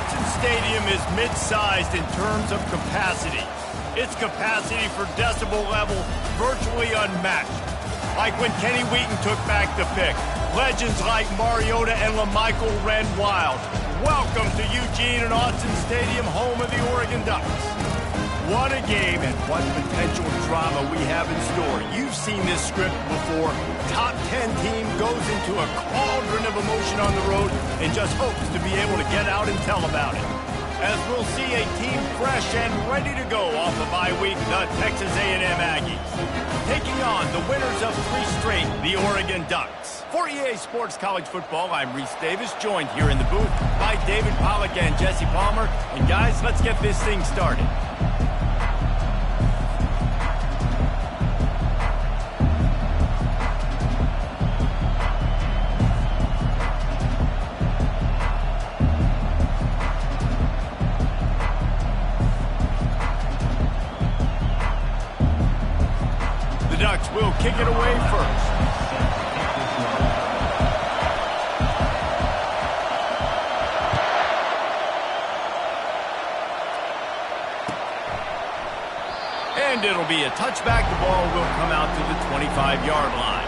Autzen Stadium is mid-sized in terms of capacity. Its capacity for decibel level virtually unmatched. Like when Kenny Wheaton took back the pick. Legends like Mariota and LaMichael ran wild. Welcome to Eugene and Autzen Stadium, home of the Oregon Ducks. What a game and what potential drama we have in store. You've seen this script before. Top 10 team goes into a cauldron of emotion on the road and just hopes to be able to get out and tell about it. As we'll see a team fresh and ready to go off the bye week, the Texas A&M Aggies. Taking on the winners of 3 straight, the Oregon Ducks. For EA Sports College Football, I'm Reese Davis, joined here in the booth by David Pollack and Jesse Palmer. And guys, let's get this thing started. The Ducks will kick it away first. And it'll be a touchback. The ball will come out to the 25-yard line.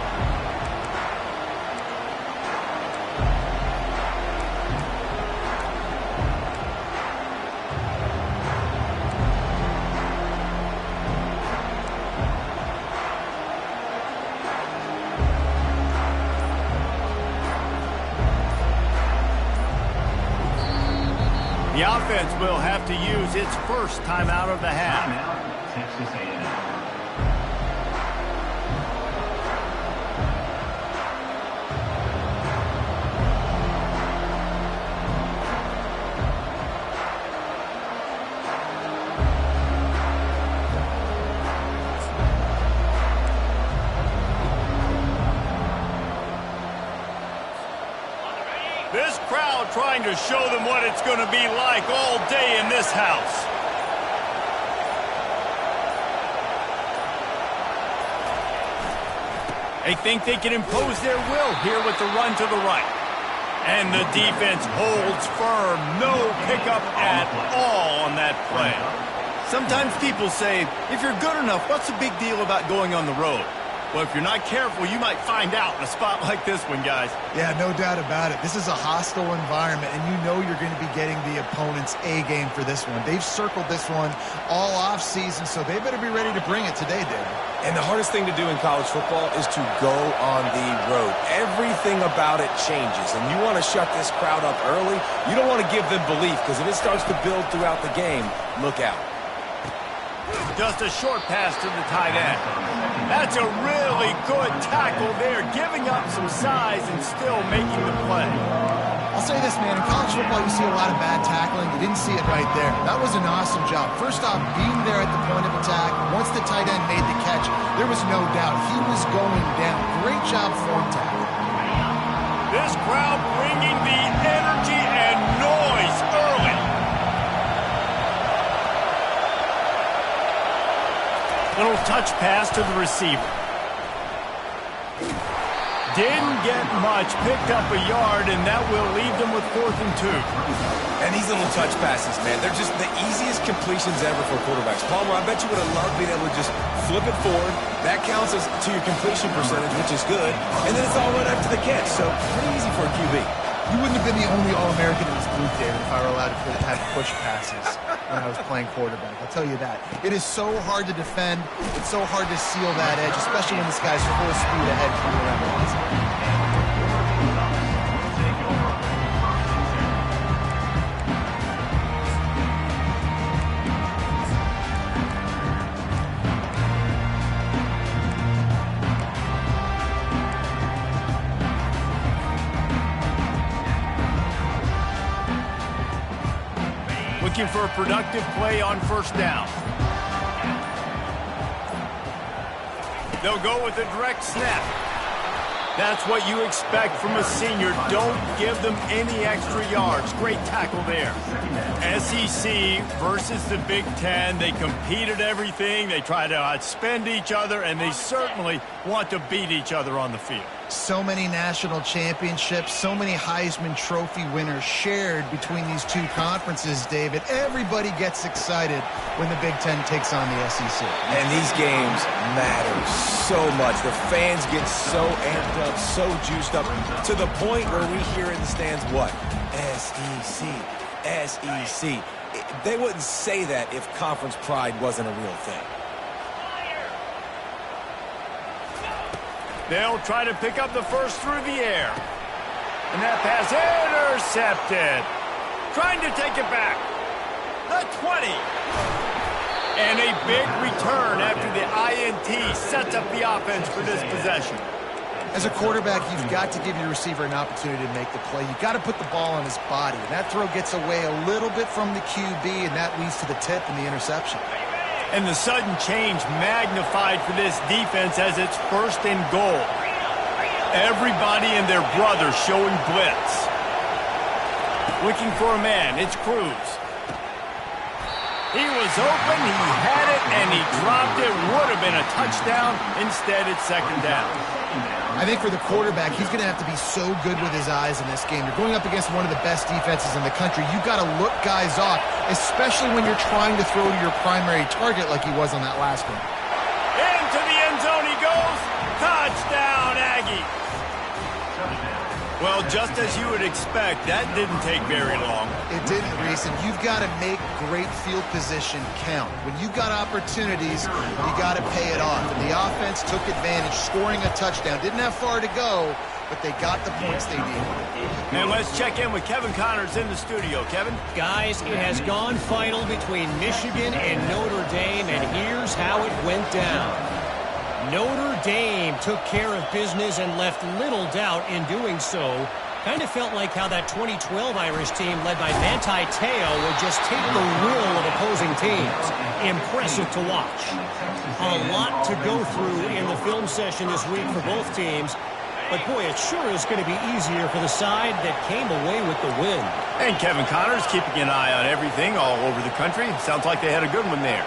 The offense will have to use its first timeout of the half. Texas A&M. This crowd trying to show them what it's going to be like all day in this house. They think they can impose their will here with the run to the right. And the defense holds firm. No pickup at all on that play. Sometimes people say, if you're good enough, what's the big deal about going on the road? Well, if you're not careful, you might find out in a spot like this one, guys. Yeah, no doubt about it. This is a hostile environment, and you know you're going to be getting the opponent's A-game for this one. They've circled this one all off-season, so they better be ready to bring it today, David. And the hardest thing to do in college football is to go on the road. Everything about it changes, and you want to shut this crowd up early. You don't want to give them belief, because if it starts to build throughout the game, look out. Just a short pass to the tight end. That's a really good tackle there, giving up some size and still making the play. I'll say this, man. In college football, you see a lot of bad tackling. You didn't see it right there. That was an awesome job. First off, being there at the point of attack. Once the tight end made the catch, there was no doubt he was going down. Great job form tackle. This crowd bringing the energy and noise early. Little touch pass to the receiver. Didn't get much, picked up a yard, and that will leave them with 4th and 2. And these little touch passes, man, they're just the easiest completions ever for quarterbacks. Palmer, I bet you would have loved being able to just flip it forward. That counts as to your completion percentage, which is good. And then it's all right after the catch, so pretty easy for a QB. You wouldn't have been the only All-American in this booth, David, if I were allowed to have push passes when I was playing quarterback. I'll tell you that. It is so hard to defend. It's so hard to seal that edge, especially when this guy's full speed ahead coming around the line. Looking for a productive play on first down. They'll go with a direct snap. That's what you expect from a senior. Don't give them any extra yards. Great tackle there. SEC versus the Big Ten. They compete at everything. They try to outspend each other, and they certainly want to beat each other on the field. So many national championships, so many Heisman Trophy winners shared between these two conferences, David. Everybody gets excited when the Big Ten takes on the SEC. And these games matter so much. The fans get so amped up, so juiced up, to the point where we hear in the stands, what? SEC, SEC. They wouldn't say that if conference pride wasn't a real thing. They'll try to pick up the first through the air. And that pass intercepted. Trying to take it back. The 20. And a big return after the INT sets up the offense for this possession. As a quarterback, you've got to give your receiver an opportunity to make the play. You've got to put the ball on his body. And that throw gets away a little bit from the QB, and that leads to the tip and the interception. And the sudden change magnified for this defense as it's first and goal. Everybody and their brother showing blitz. Looking for a man. It's Cruz. He was open, he had it, and he dropped it. Would have been a touchdown. Instead, it's second down. I think for the quarterback, he's going to have to be so good with his eyes in this game. You're going up against one of the best defenses in the country. You've got to look guys off, especially when you're trying to throw to your primary target like he was on that last one. Into the end zone he goes. Touchdown, Aggie. Well, just as you would expect, that didn't take very long. It didn't, Reese, and you've got to make great field position count. When you've got opportunities, you got to pay it off. And the offense took advantage, scoring a touchdown. Didn't have far to go, but they got the points they needed. And let's check in with Kevin Connors in the studio. Kevin? Guys, it has gone final between Michigan and Notre Dame, and here's how it went down. Notre Dame took care of business and left little doubt in doing so. Kind of felt like how that 2012 Irish team led by Manti Te'o would just take the will of opposing teams. Impressive to watch. A lot to go through in the film session this week for both teams. But boy, it sure is going to be easier for the side that came away with the win. And Kevin Connors keeping an eye on everything all over the country. Sounds like they had a good one there.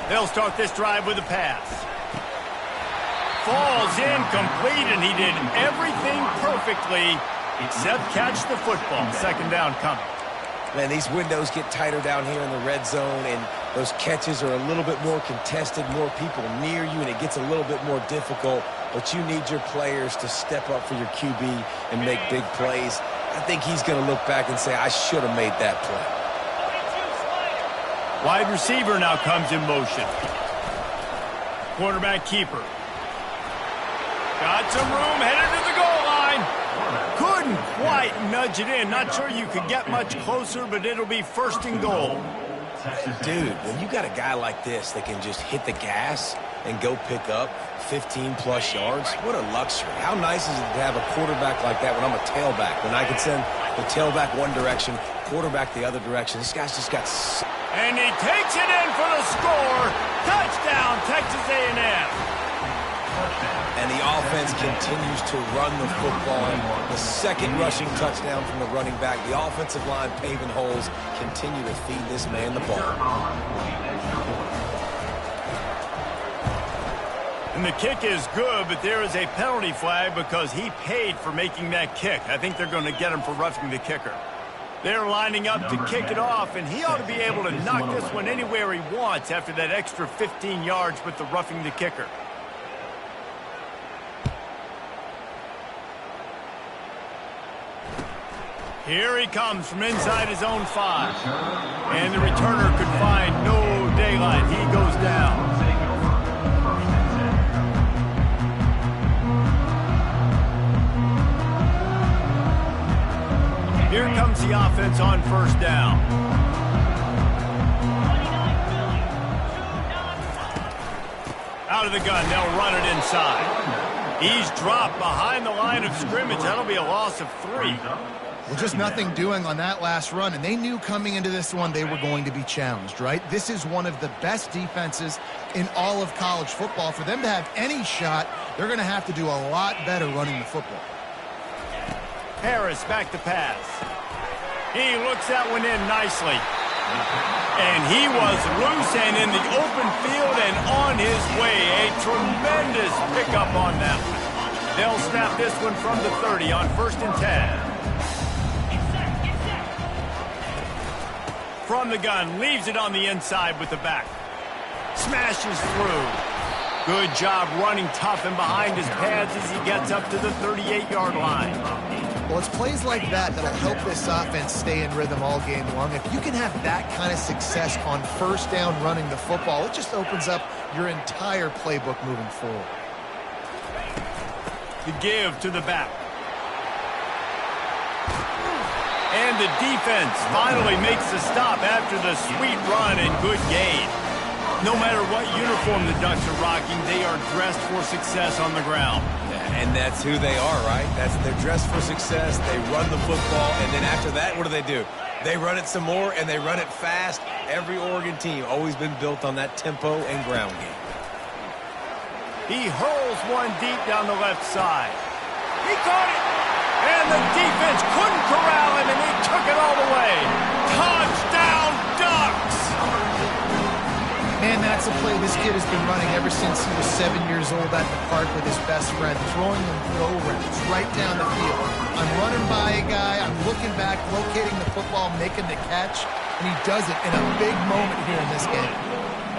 They'll start this drive with a pass. Falls incomplete, and he did everything perfectly except catch the football. Second down coming. Man, these windows get tighter down here in the red zone, and those catches are a little bit more contested, more people near you, and it gets a little bit more difficult. But you need your players to step up for your QB and make big plays. I think he's going to look back and say, I should have made that play. Wide receiver now comes in motion. Quarterback keeper. Got some room, headed to the goal line. Couldn't quite nudge it in. Not sure you could get much closer, but it'll be first and goal. Dude, when you got a guy like this that can just hit the gas and go pick up 15-plus yards, what a luxury. How nice is it to have a quarterback like that when I'm a tailback, when I can send the tailback one direction, quarterback the other direction. This guy's just got... And he takes it in for the score. Touchdown, Texas A&M. And the offense continues to run the football. The second rushing touchdown from the running back. The offensive line paving holes. Continue to feed this man the ball. And the kick is good, but there is a penalty flag because he paid for making that kick. I think they're going to get him for roughing the kicker. They're lining up to kick it off, and he ought to be able to knock this one anywhere he wants after that extra 15 yards with the roughing the kicker. Here he comes from inside his own 5. And the returner could find no daylight. He goes down. Here comes the offense on first down. Out of the gun, they'll run it inside. He's dropped behind the line of scrimmage. That'll be a loss of 3. Well, just nothing doing on that last run, and they knew coming into this one they were going to be challenged, right? This is one of the best defenses in all of college football. For them to have any shot, they're going to have to do a lot better running the football. Harris back to pass. He looks that one in nicely. And he was loose and in the open field and on his way. A tremendous pickup on that one. They'll snap this one from the 30 on 1st and 10. From the gun, leaves it on the inside with the back. Smashes through. Good job running tough and behind his pads as he gets up to the 38-yard line. Well, it's plays like that that'll help this offense stay in rhythm all game long. If you can have that kind of success on 1st down running the football, it just opens up your entire playbook moving forward. The give to the back. And the defense finally makes the stop after the sweet run and good gain. No matter what uniform the Ducks are rocking, they are dressed for success on the ground. Yeah, and that's who they are, right? They're dressed for success. They run the football, and then after that, what do? They run it some more, and they run it fast. Every Oregon team always been built on that tempo and ground game. He hurls one deep down the left side. He caught it! And the defense couldn't corral him, and he took it all the way. Touchdown, Ducks! Man, that's a play this kid has been running ever since he was 7 years old at the park with his best friend, throwing them go routes right down the field. I'm running by a guy, I'm looking back, locating the football, making the catch, and he does it in a big moment here in this game.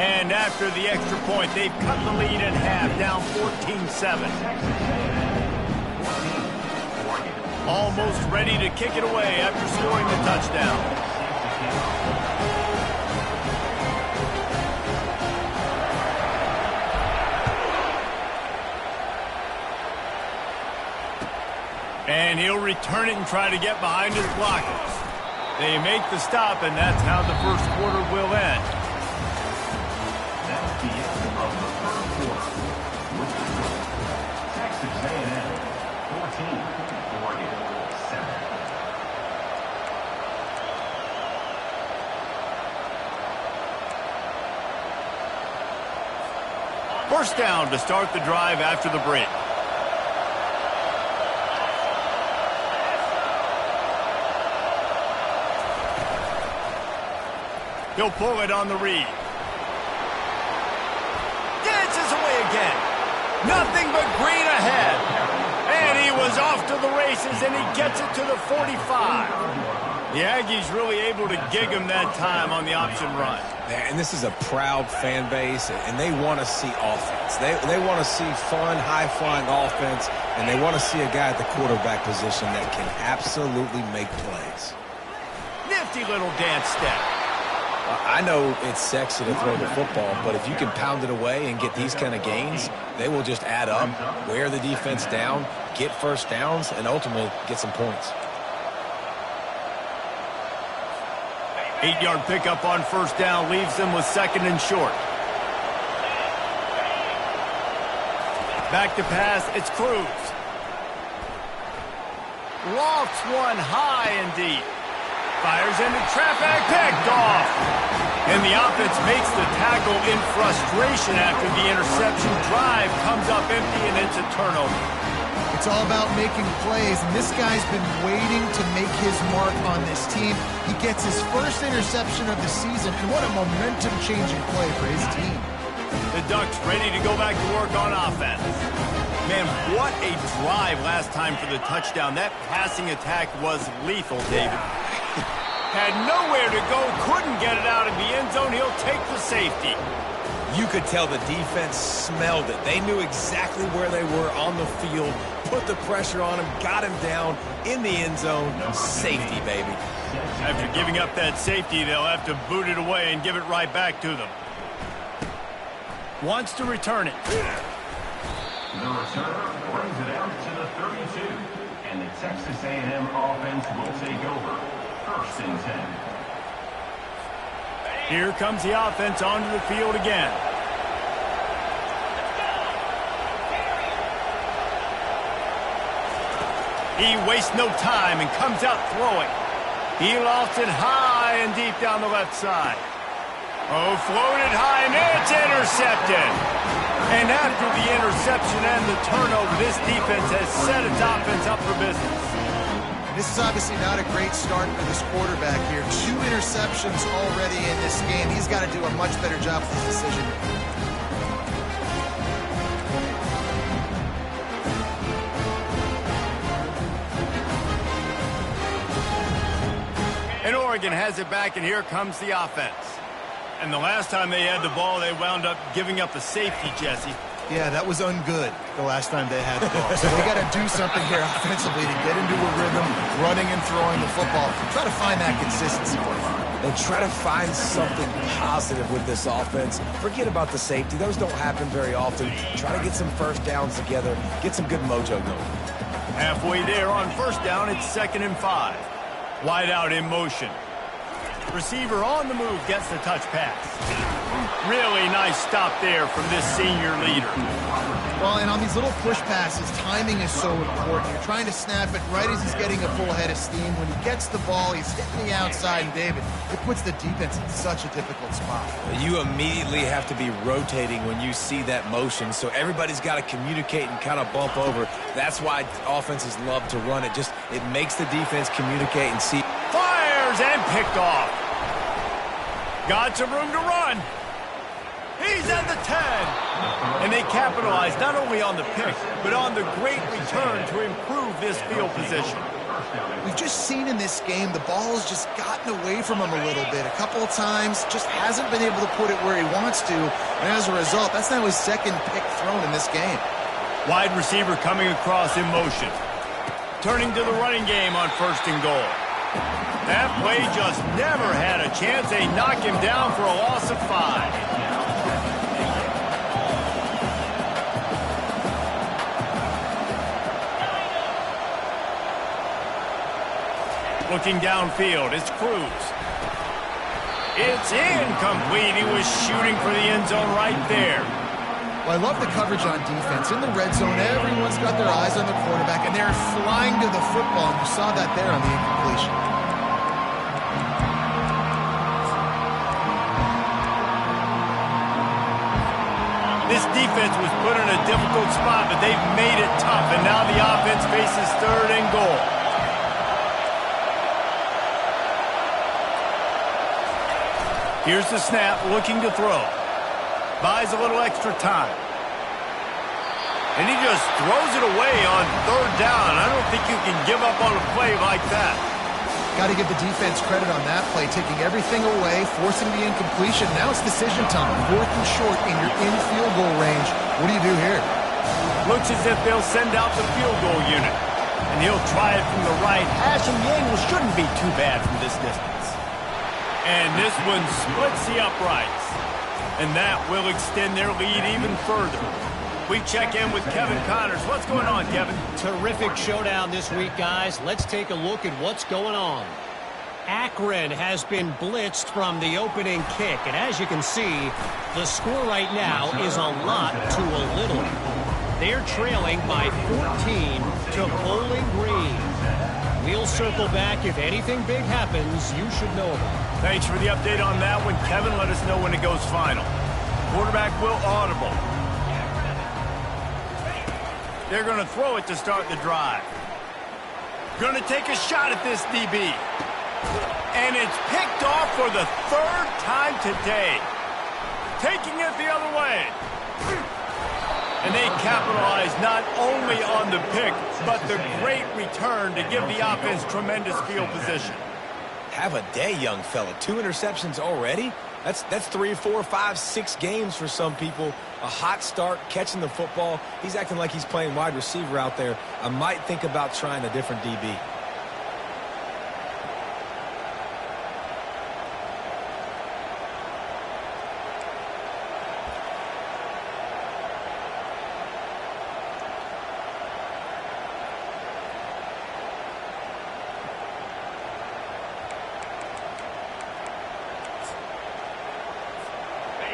And after the extra point, they've cut the lead in half, down 14-7. Almost ready to kick it away after scoring the touchdown. And he'll return it and try to get behind his blockers. They make the stop, and that's how the first quarter will end. That's the end of the first quarter. With the score, Texas A&M 14, Oregon 7. First down to start the drive after the break. He'll pull it on the read. Dances away again. Nothing but green ahead. And he was off to the races, and he gets it to the 45. The Aggies really able to gig him that time on the option run. And this is a proud fan base, and they want to see offense. They want to see fun, high-flying offense, and they want to see a guy at the quarterback position that can absolutely make plays. Nifty little dance step. I know it's sexy to throw the football, but if you can pound it away and get these kind of gains, they will just add up, wear the defense down, get first downs, and ultimately get some points. 8-yard pickup on first down leaves them with 2nd and short. Back to pass, it's Cruz. Lofts one high and deep. Fires into traffic, picked off. And the offense makes the tackle in frustration after the interception. Drive comes up empty, and it's a turnover. It's all about making plays, and this guy's been waiting to make his mark on this team. He gets his first interception of the season, and what a momentum-changing play for his team. The Ducks ready to go back to work on offense. Man, what a drive last time for the touchdown. That passing attack was lethal, David. Had nowhere to go, couldn't get it out of the end zone. He'll take the safety. You could tell the defense smelled it. They knew exactly where they were on the field, put the pressure on him, got him down in the end zone. Safety, baby. After giving up that safety, they'll have to boot it away and give it right back to them. Wants to return it. The returner brings it out to the 32, and the Texas A&M offense will take over. 1st and 10. Here comes the offense onto the field again. He wastes no time and comes out throwing. He lofts it high and deep down the left side. Oh, floated high, and it's intercepted. And after the interception and the turnover, this defense has set its offense up for business. This is obviously not a great start for this quarterback here. 2 interceptions already in this game. He's got to do a much better job with his decision. And Oregon has it back, and here comes the offense. And the last time they had the ball, they wound up giving up a safety, Jesse. Yeah, that was ungood the last time they had the ball. So they got to do something here offensively to get into a rhythm, running and throwing the football. Try to find that consistency. And try to find something positive with this offense. Forget about the safety. Those don't happen very often. Try to get some first downs together. Get some good mojo going. Halfway there on first down, it's 2nd and 5. Wide out in motion. Receiver on the move gets the touch pass. Really nice stop there from this senior leader. Well, and on these little push passes, timing is so important. You're trying to snap it right as he's getting a full head of steam. When he gets the ball, he's hitting the outside, and David, it puts the defense in such a difficult spot. You immediately have to be rotating when you see that motion, so everybody's got to communicate and kind of bump over. That's why offenses love to run it. It makes the defense communicate and see. Fires and picked off. Got some room to run. He's at the 10. And they capitalize not only on the pick, but on the great return to improve this field position. We've just seen in this game the ball has just gotten away from him a little bit. A couple of times, just hasn't been able to put it where he wants to. And as a result, that's now his 2nd pick thrown in this game. Wide receiver coming across in motion. Turning to the running game on 1st and goal. That play just never had a chance. They knock him down for a loss of 5. Looking downfield, it's Cruz. It's incomplete. He was shooting for the end zone right there. Well, I love the coverage on defense. In the red zone, everyone's got their eyes on the quarterback, and they're flying to the football, and you saw that there on the incompletion. This defense was put in a difficult spot, but they've made it tough, and now the offense faces 3rd and goal. Here's the snap, looking to throw. Buys a little extra time. And he just throws it away on 3rd down. I don't think you can give up on a play like that. Got to give the defense credit on that play, taking everything away, forcing the incompletion. Now it's decision time. 4th and short, and you're in field goal range. What do you do here? Looks as if they'll send out the field goal unit. And he'll try it from the right. Hashim Yangle shouldn't be too bad from this distance. And this one splits the uprights. And that will extend their lead even further. We check in with Kevin Connors. What's going on, Kevin? Terrific showdown this week, guys. Let's take a look at what's going on. Akron has been blitzed from the opening kick. And as you can see, the score right now is a lot to a little. They're trailing by 14 to Bowling Green. We'll circle back. If anything big happens, you should know about it. Thanks for the update on that one, Kevin. Let us know when it goes final. Quarterback will audible. They're going to throw it to start the drive. Going to take a shot at this DB. And it's picked off for the 3rd time today. Taking it the other way. And they capitalize not only on the pick, but the great return to give the offense tremendous field position. Have a day, young fella. 2 interceptions already? That's 3, 4, 5, 6 games for some people. A hot start, catching the football. He's acting like he's playing wide receiver out there. I might think about trying a different DB.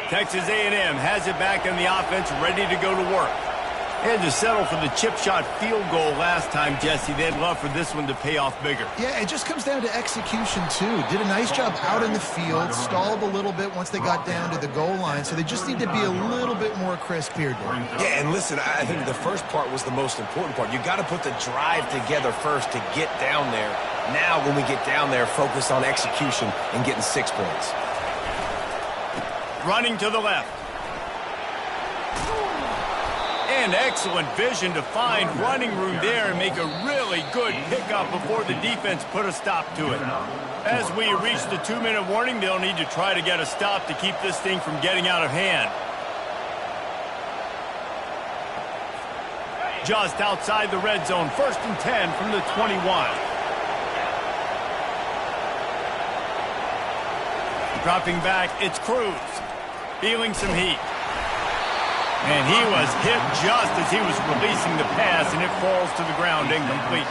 Texas A&M has it back in the offense, ready to go to work. They had to settle for the chip shot field goal last time, Jesse. They'd love for this one to pay off bigger. Yeah, it just comes down to execution, too. Did a nice job out in the field, stalled a little bit once they got down to the goal line, so they just need to be a little bit more crisp here, Dave. Yeah, and listen, I think the first part was the most important part. You got to put the drive together first to get down there. Now, when we get down there, focus on execution and getting 6 points. Running to the left. And excellent vision to find running room there and make a really good pickup before the defense put a stop to it. As we reach the 2-minute warning, they'll need to try to get a stop to keep this thing from getting out of hand. Just outside the red zone, 1st and 10 from the 21. Dropping back, it's Cruz. Feeling some heat. And he was hit just as he was releasing the pass, and it falls to the ground incomplete.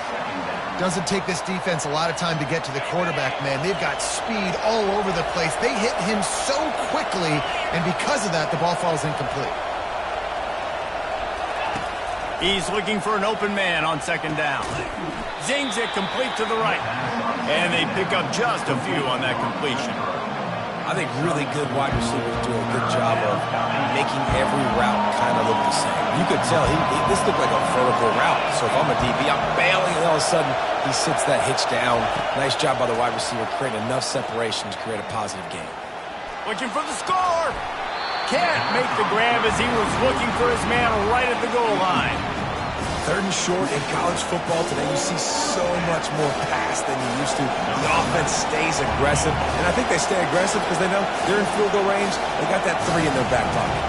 Doesn't take this defense a lot of time to get to the quarterback, man. They've got speed all over the place. They hit him so quickly, and because of that, the ball falls incomplete. He's looking for an open man on 2nd down. Zings it complete to the right. And they pick up just a few on that completion. I think really good wide receivers do a good job of making every route kind of look the same. You could tell this looked like a vertical route. So if I'm a DB, I'm bailing, and all of a sudden he sits that hitch down. Nice job by the wide receiver creating enough separation to create a positive game. Looking for the score. Can't make the grab as he was looking for his man right at the goal line. 3rd and short in college football today, you see so much more pass than you used to. The offense stays aggressive, and I think they stay aggressive because they know they're in field goal range. They got that 3 in their back pocket.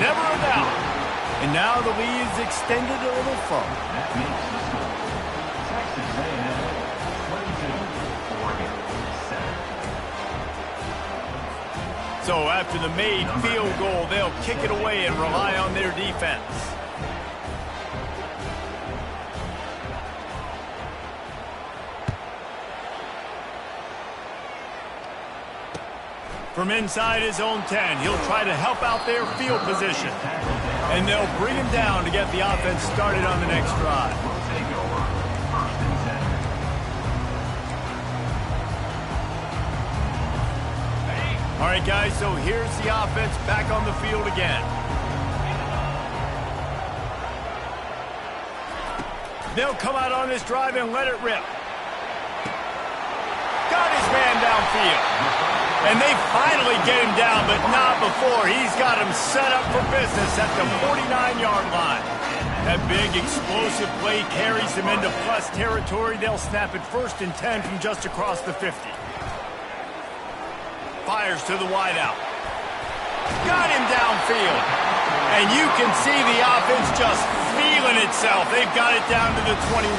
Never a doubt. And now the lead is extended a little further. Texas A&M 22, Oregon 7. So after the made field goal, they'll kick it away and rely on their defense. From inside his own 10, he'll try to help out their field position. And they'll bring him down to get the offense started on the next drive. Take over. 1st and 10. All right, guys, so here's the offense back on the field again. They'll come out on this drive and let it rip. Got his man downfield. And they finally get him down, but not before. He's got him set up for business at the 49-yard line. That big explosive play carries them into plus territory. They'll snap it 1st and 10 from just across the 50. Fires to the wideout. Got him downfield. And you can see the offense just feeling itself. They've got it down to the 21.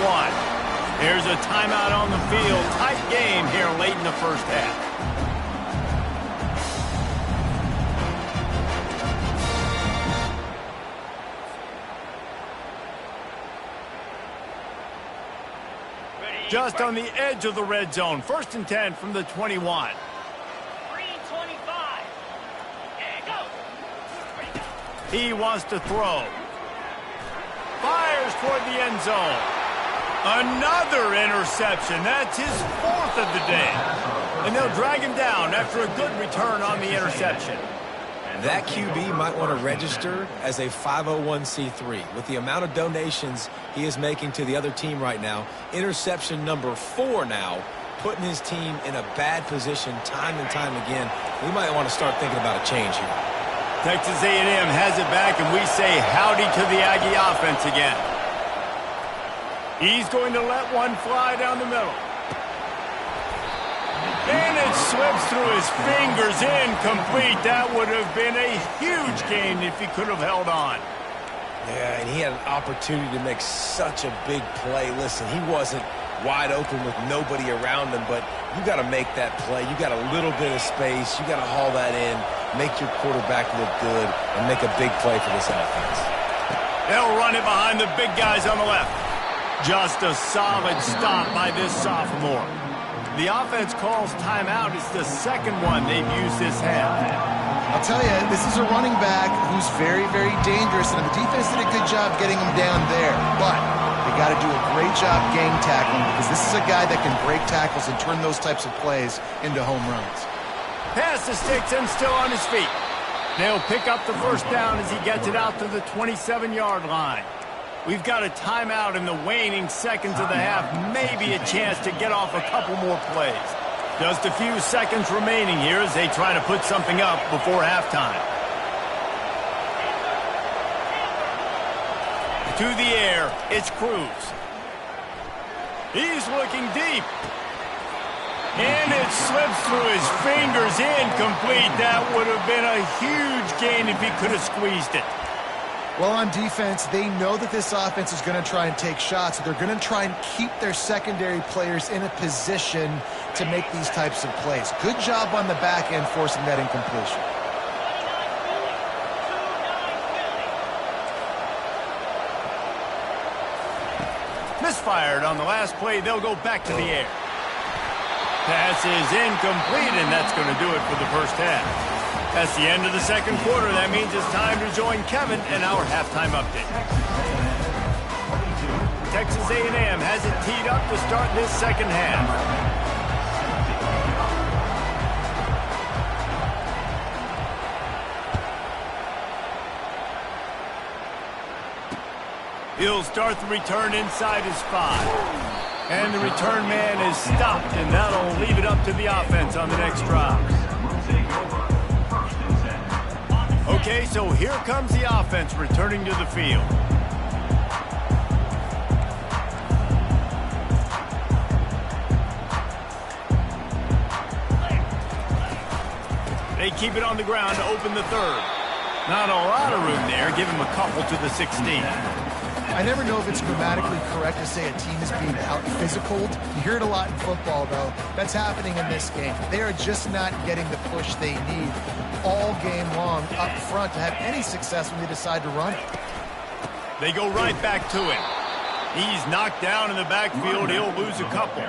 There's a timeout on the field. Tight game here late in the 1st half. Just on the edge of the red zone. 1st and 10 from the 21. 3:25. And go. He wants to throw. Fires toward the end zone. Another interception. That's his 4th of the day. And they'll drag him down after a good return on the interception. That QB might want to register as a 501c3. With the amount of donations he is making to the other team right now, interception number 4 now, putting his team in a bad position time and time again. We might want to start thinking about a change here. Texas A&M has it back, and we say howdy to the Aggie offense again. He's going to let one fly down the middle. And it slips through his fingers, incomplete. That would have been a huge gain if he could have held on. Yeah, and he had an opportunity to make such a big play. Listen, he wasn't wide open with nobody around him, but you got to make that play. You got a little bit of space. You got to haul that in, make your quarterback look good, and make a big play for this offense. They'll run it behind the big guys on the left. Just a solid stop by this sophomore. The offense calls timeout. It's the 2nd one they've used this half. I'll tell you, this is a running back who's very, very dangerous, and the defense did a good job getting him down there. But they got to do a great job gang tackling because this is a guy that can break tackles and turn those types of plays into home runs. Pass to sticks and still on his feet. They'll pick up the first down as he gets it out to the 27-yard line. We've got a timeout in the waning seconds of the half, maybe a chance to get off a couple more plays. Just a few seconds remaining here as they try to put something up before halftime. To the air, it's Cruz. He's looking deep. And it slips through his fingers, incomplete. That would have been a huge gain if he could have squeezed it. Well, on defense, they know that this offense is going to try and take shots. They're going to try and keep their secondary players in a position to make these types of plays. Good job on the back end forcing that incompletion. Misfired on the last play. They'll go back to the air. Pass is incomplete, and that's going to do it for the first half. That's the end of the second quarter. That means it's time to join Kevin in our halftime update. Texas A&M has it teed up to start this second half. He'll start the return inside his 5. And the return man is stopped, and that'll leave it up to the offense on the next drive. Okay, so here comes the offense returning to the field. They keep it on the ground to open the third. Not a lot of room there. Give him a couple to the 16. I never know if it's grammatically correct to say a team is being out-physicaled. You hear it a lot in football, though. That's happening in this game. They are just not getting the push they need all game long up front to have any success when they decide to run it. They go right back to him. He's knocked down in the backfield. He'll lose a couple.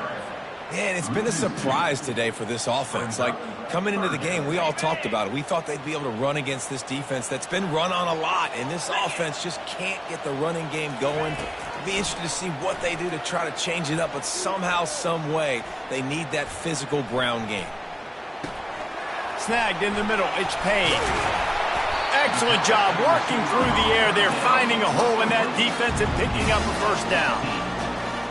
Man, it's been a surprise today for this offense. Like, coming into the game, we all talked about it. We thought they'd be able to run against this defense that's been run on a lot, and this offense just can't get the running game going. It'll be interesting to see what they do to try to change it up, but somehow, some way, they need that physical ground game. Snagged in the middle. It's Payne. Excellent job working through the air. They're finding a hole in that defense and picking up a first down.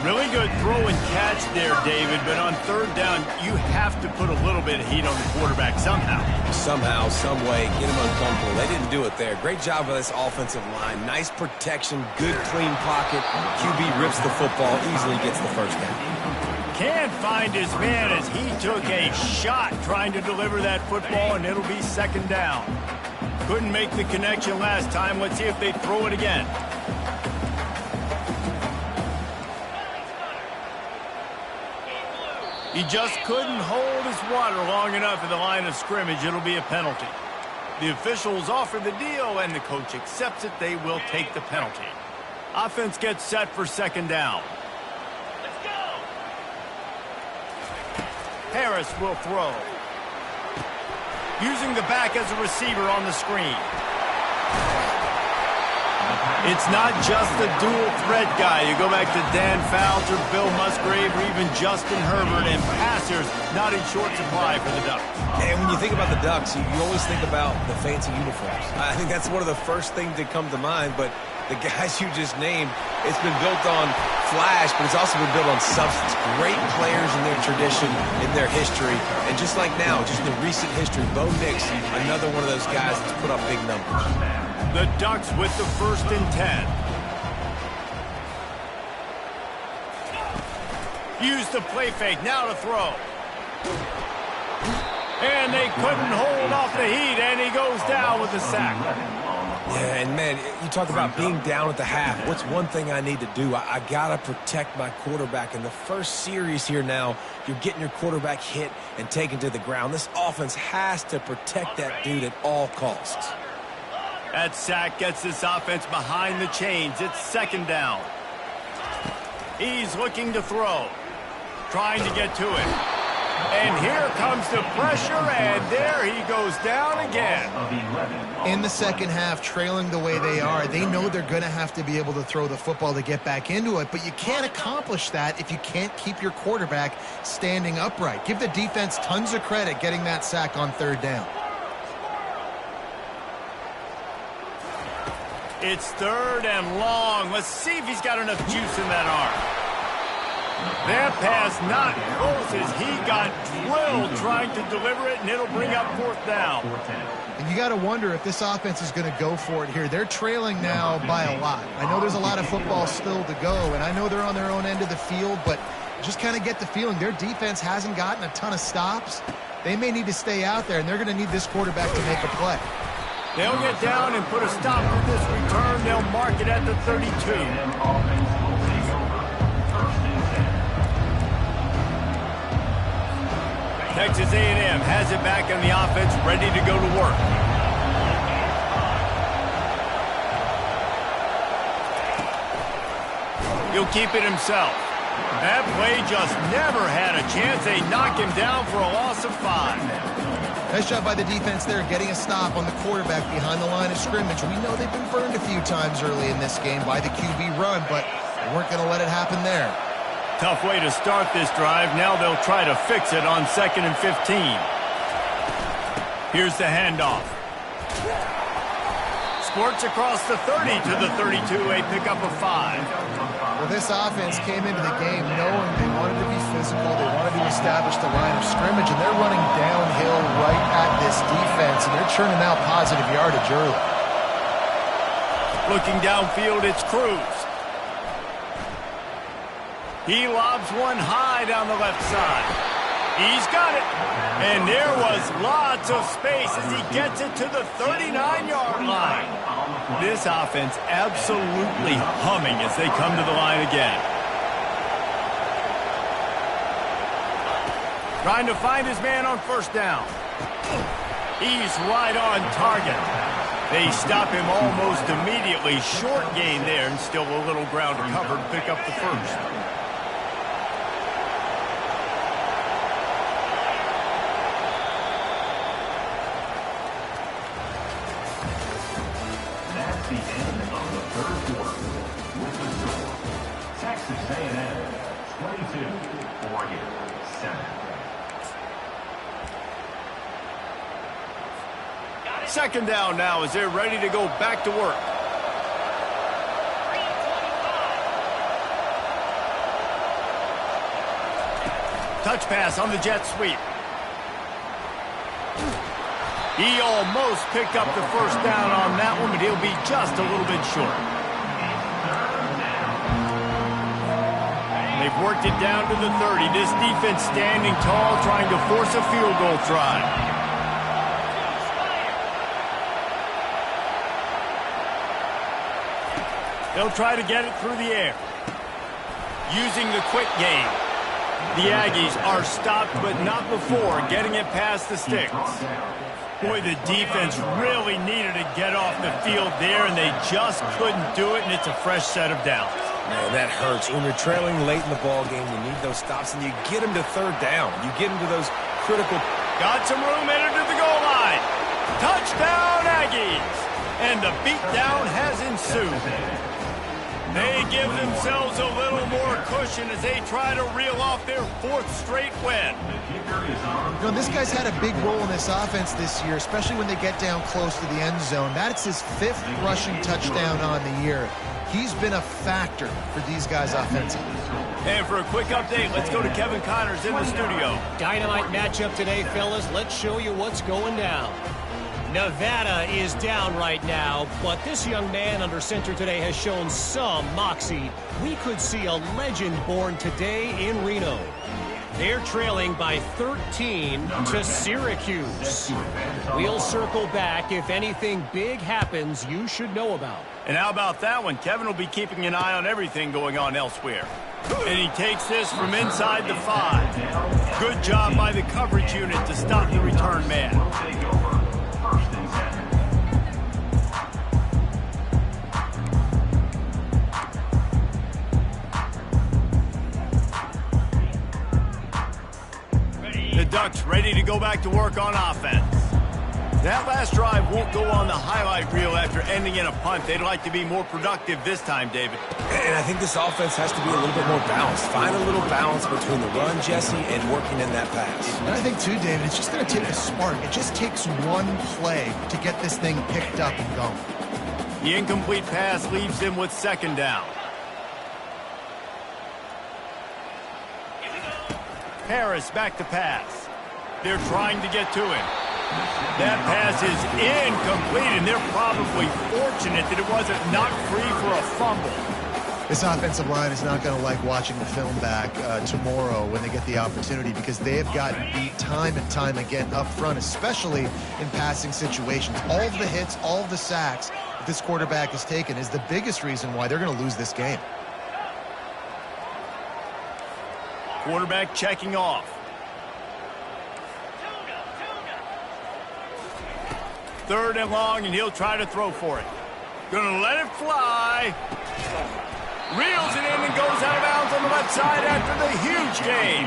Really good throw and catch there, David, but on third down, you have to put a little bit of heat on the quarterback somehow. Somehow, some way, get him uncomfortable. They didn't do it there. Great job by this offensive line. Nice protection, good clean pocket. QB rips the football, easily gets the first down. Can't find his man as he took a shot trying to deliver that football, and it'll be second down. Couldn't make the connection last time. Let's see if they throw it again. He just couldn't hold his water long enough in the line of scrimmage. It'll be a penalty. The officials offer the deal, and the coach accepts it. They will take the penalty. Offense gets set for second down. Let's go. Harris will throw. Using the back as a receiver on the screen. It's not just the dual threat guy. You go back to Dan Fouts or Bill Musgrave or even Justin Herbert, and passers not in short supply for the Ducks. And when you think about the Ducks, you always think about the fancy uniforms. I think that's one of the first things that come to mind, but the guys you just named, it's been built on flash, but it's also been built on substance. Great players in their tradition, in their history, and just like now, just in the recent history, Bo Nix, another one of those guys that's put up big numbers. The Ducks with the 1st and 10. Use the play fake, now to throw. And they couldn't hold off the heat, and he goes down with the sack. Yeah, and man, you talk about being down at the half. What's one thing I need to do? I got to protect my quarterback. In the first series here now, you're getting your quarterback hit and taken to the ground. This offense has to protect that dude at all costs. That sack gets this offense behind the chains. It's second down. He's looking to throw. Trying to get to it. And here comes the pressure, and there he goes down again. In the second half, trailing the way they are, they know they're going to have to be able to throw the football to get back into it, but you can't accomplish that if you can't keep your quarterback standing upright. Give the defense tons of credit getting that sack on third down. It's third and long. Let's see if he's got enough juice in that arm. That pass not close as he got drilled trying to deliver it, and it'll bring up fourth down. And you got to wonder if this offense is going to go for it here. They're trailing now by a lot. I know there's a lot of football still to go, and I know they're on their own end of the field, but just kind of get the feeling their defense hasn't gotten a ton of stops. They may need to stay out there, and they're going to need this quarterback to make a play. They'll get down and put a stop to this return. They'll mark it at the 32. Texas A&M has it back on the offense, ready to go to work. He'll keep it himself. That play just never had a chance. They knock him down for a loss of 5. Nice job by the defense there, getting a stop on the quarterback behind the line of scrimmage. We know they've been burned a few times early in this game by the QB run, but they weren't going to let it happen there. Tough way to start this drive. Now they'll try to fix it on 2nd and 15. Here's the handoff. Squirts across the 30 to the 32, a pickup of 5. Well, this offense came into the game knowing they wanted to be physical, they wanted to establish the line of scrimmage, and they're running downhill right at this defense, and they're churning out positive yardage early. Looking downfield, it's Cruz. He lobs one high down the left side. He's got it. And there was lots of space as he gets it to the 39-yard line. This offense absolutely humming as they come to the line again. Trying to find his man on first down. He's right on target. They stop him almost immediately. Short gain there, and still a little ground to cover to pick up the first. That's the end of the third quarter. With the score, Texas A&M 22, Oregon 7. Second down now as they're ready to go back to work. Touch pass on the jet sweep. He almost picked up the first down on that one, but he'll be just a little bit short. They've worked it down to the 30. This defense standing tall, trying to force a field goal try. They'll try to get it through the air. Using the quick game. The Aggies are stopped, but not before getting it past the sticks. Boy, the defense really needed to get off the field there, and they just couldn't do it, and it's a fresh set of downs. Man, that hurts. When you're trailing late in the ball game, you need those stops, and you get them to third down. You get them to those critical... Got some room, entered to the goal line. Touchdown, Aggies! And the beatdown has ensued. They give themselves a little more cushion as they try to reel off their fourth straight win. You know, this guy's had a big role in this offense this year, especially when they get down close to the end zone. That's his 5th rushing touchdown on the year. He's been a factor for these guys offensively. And for a quick update, let's go to Kevin Connors in the studio. Dynamite matchup today, fellas. Let's show you what's going down. Nevada is down right now, but this young man under center today has shown some moxie. We could see a legend born today in Reno. They're trailing by 13 to Syracuse. We'll circle back. If anything big happens, you should know about. And how about that one? Kevin will be keeping an eye on everything going on elsewhere. And he takes this from inside the 5. Good job by the coverage unit to stop the return man. Ducks ready to go back to work on offense. That last drive won't go on the highlight reel after ending in a punt. They'd like to be more productive this time, David. And I think this offense has to be a little bit more balanced. Find a little balance between the run, Jesse, and working in that pass. And I think, too, David, it's just going to take a spark. It just takes one play to get this thing picked up and going. The incomplete pass leaves them with second down. Harris back to pass. They're trying to get to him. That pass is incomplete, and they're probably fortunate that it wasn't knocked free for a fumble. This offensive line is not going to like watching the film back tomorrow when they get the opportunity, because they have gotten beat time and time again up front, especially in passing situations. All of the hits, all of the sacks that this quarterback has taken is the biggest reason why they're going to lose this game. Quarterback checking off. Third and long, and he'll try to throw for it. Gonna let it fly. Reels it in and goes out of bounds on the left side after the huge gain.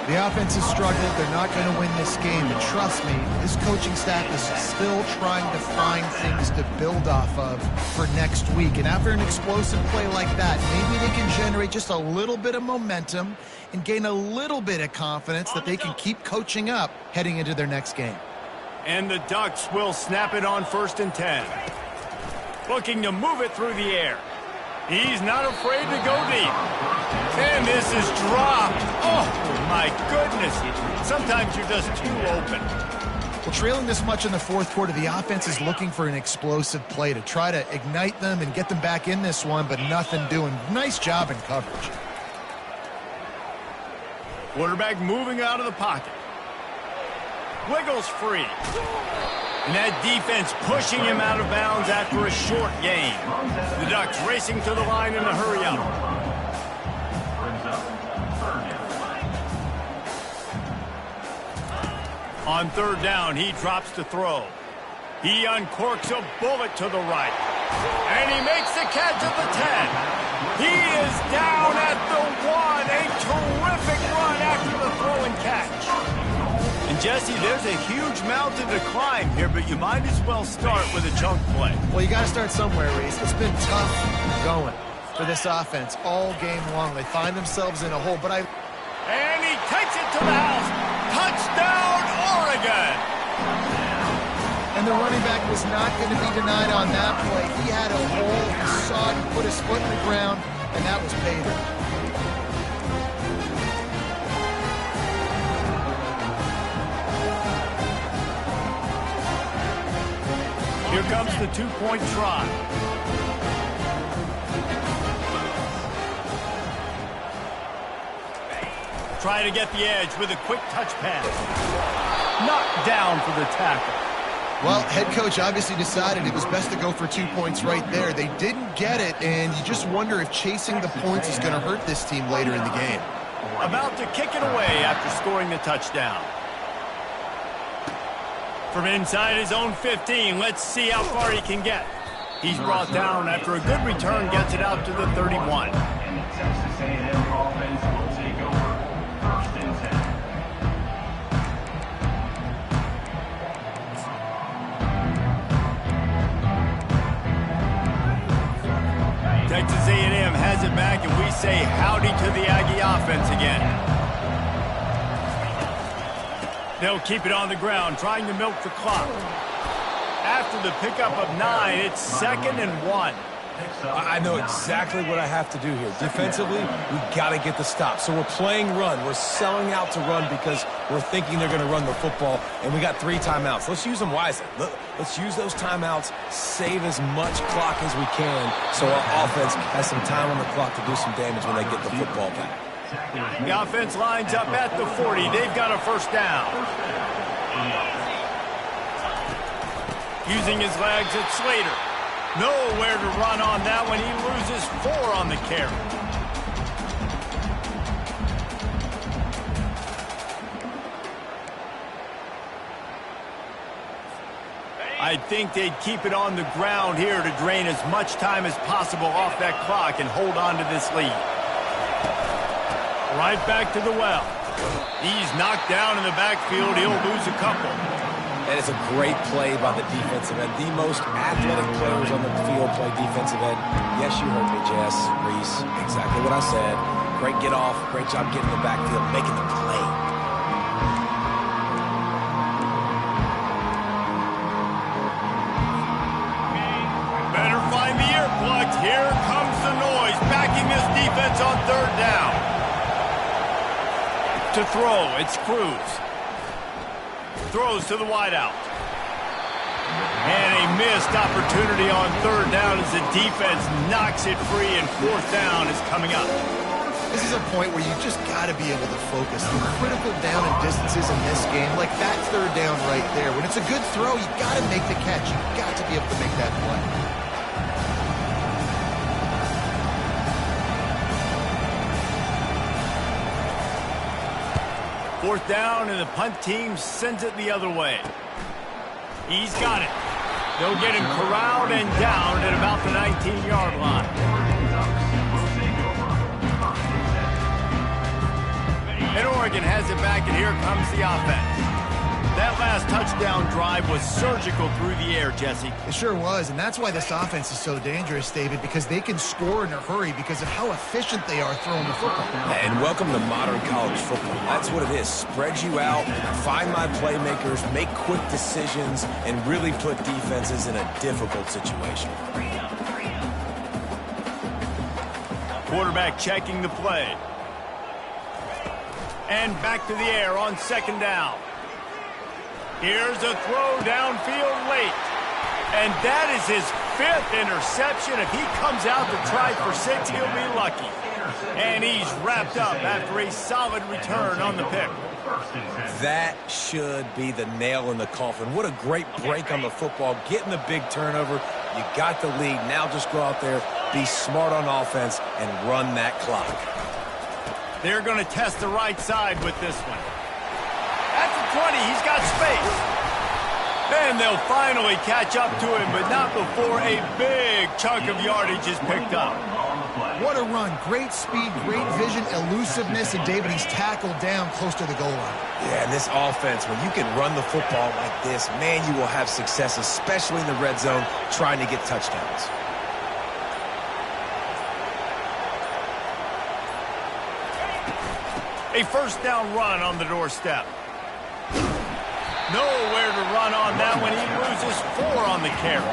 The offense has struggled. They're not going to win this game. And trust me, this coaching staff is still trying to find things to build off of for next week. And after an explosive play like that, maybe they can generate just a little bit of momentum and gain a little bit of confidence that they can keep coaching up heading into their next game. And the Ducks will snap it on 1st and 10. Looking to move it through the air. He's not afraid to go deep. And this is dropped. Oh, my goodness. Sometimes you're just too open. Well, trailing this much in the fourth quarter, the offense is looking for an explosive play to try to ignite them and get them back in this one, but nothing doing. Nice job in coverage. Quarterback moving out of the pocket. Wiggles free. And that defense pushing him out of bounds after a short gain. The Ducks racing to the line in a hurry-up. On third down, he drops to throw. He uncorks a bullet to the right. And he makes the catch at the 10. He is down at the 1. A terrific run after the throw and catch. And Jesse, there's a huge mountain to climb here, but you might as well start with a chunk play. Well, you got to start somewhere, Reese. It's been tough going for this offense all game long. They find themselves in a hole, but And he takes it to the house. Touchdown, Oregon! And the running back was not going to be denied on that play. He had a hole, he saw it, he put his foot in the ground, and that was pay dirt. Here comes the two-point try. Try to get the edge with a quick touch pass. Knocked down for the tackle. Well, head coach obviously decided it was best to go for 2 points right there. They didn't get it, and you just wonder if chasing the points is going to hurt this team later in the game. About to kick it away after scoring the touchdown. From inside his own 15, let's see how far he can get. He's brought down after a good return, gets it out to the 31. And the Texas A&M offense will take over 1st and 10. Texas A&M has it back, and we say howdy to the Aggie offense again. They'll keep it on the ground, trying to milk the clock. After the pickup of 9, it's 2nd and 1. I know exactly what I have to do here. Defensively, we've got to get the stop. So we're playing run. We're selling out to run because we're thinking they're going to run the football, and we got 3 timeouts. Let's use them wisely. Let's use those timeouts, save as much clock as we can so our offense has some time on the clock to do some damage when they get the football back. The offense lines up at the 40. They've got a first down. Using his legs, it's Slater. Nowhere to run on that one. He loses 4 on the carry. I think they'd keep it on the ground here to drain as much time as possible off that clock and hold on to this lead. Right back to the well. He's knocked down in the backfield. He'll lose a couple. And it's a great play by the defensive end. The most athletic players on the field play defensive end. Yes, you heard me, Jess, Reese. Exactly what I said. Great get off. Great job getting in the backfield, making the play. Better find the earplugs. Here comes the noise. Backing this defense on third down. To throw, it's Cruz. Throws to the wideout. And a missed opportunity on third down as the defense knocks it free, and fourth down is coming up. This is a point where you just got to be able to focus. The critical down and distances in this game, like that third down right there. When it's a good throw, you got to make the catch. You got to be able to make that play. Fourth down, and the punt team sends it the other way. He's got it. They'll get him corralled and down at about the 19-yard line. And Oregon has it back, and here comes the offense. That last touchdown drive was surgical through the air, Jesse. It sure was, and that's why this offense is so dangerous, David, because they can score in a hurry because of how efficient they are throwing the football. And welcome to modern college football. That's what it is. Spread you out, find my playmakers, make quick decisions, and really put defenses in a difficult situation. Quarterback checking the play. And back to the air on second down. Here's a throw downfield late. And that is his fifth interception. If he comes out to try for 6, he'll be lucky. And he's wrapped up after a solid return on the pick. That should be the nail in the coffin. What a great break on the football. Getting the big turnover. You got the lead. Now just go out there, be smart on offense, and run that clock. They're going to test the right side with this one. At the 20, he's got space. And they'll finally catch up to him, but not before a big chunk of yardage is picked up. What a run. Great speed, great vision, elusiveness, and David, he's tackled down close to the goal line. Yeah, and this offense, when you can run the football like this, man, you will have success, especially in the red zone, trying to get touchdowns. A first down run on the doorstep. Nowhere to run on that one. He loses 4 on the carry.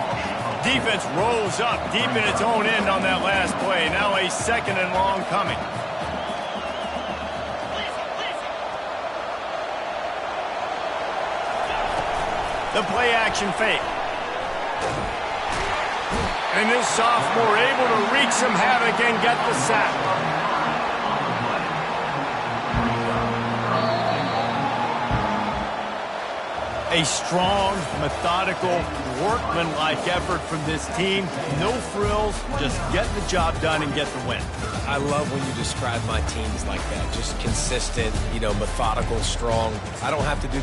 Defense rolls up deep in its own end on that last play. Now a second and long coming. The play action fake. And this sophomore able to wreak some havoc and get the sack. A strong, methodical, workmanlike effort from this team. No frills, just get the job done and get the win. I love when you describe my teams like that. Just consistent, methodical, strong. I don't have to do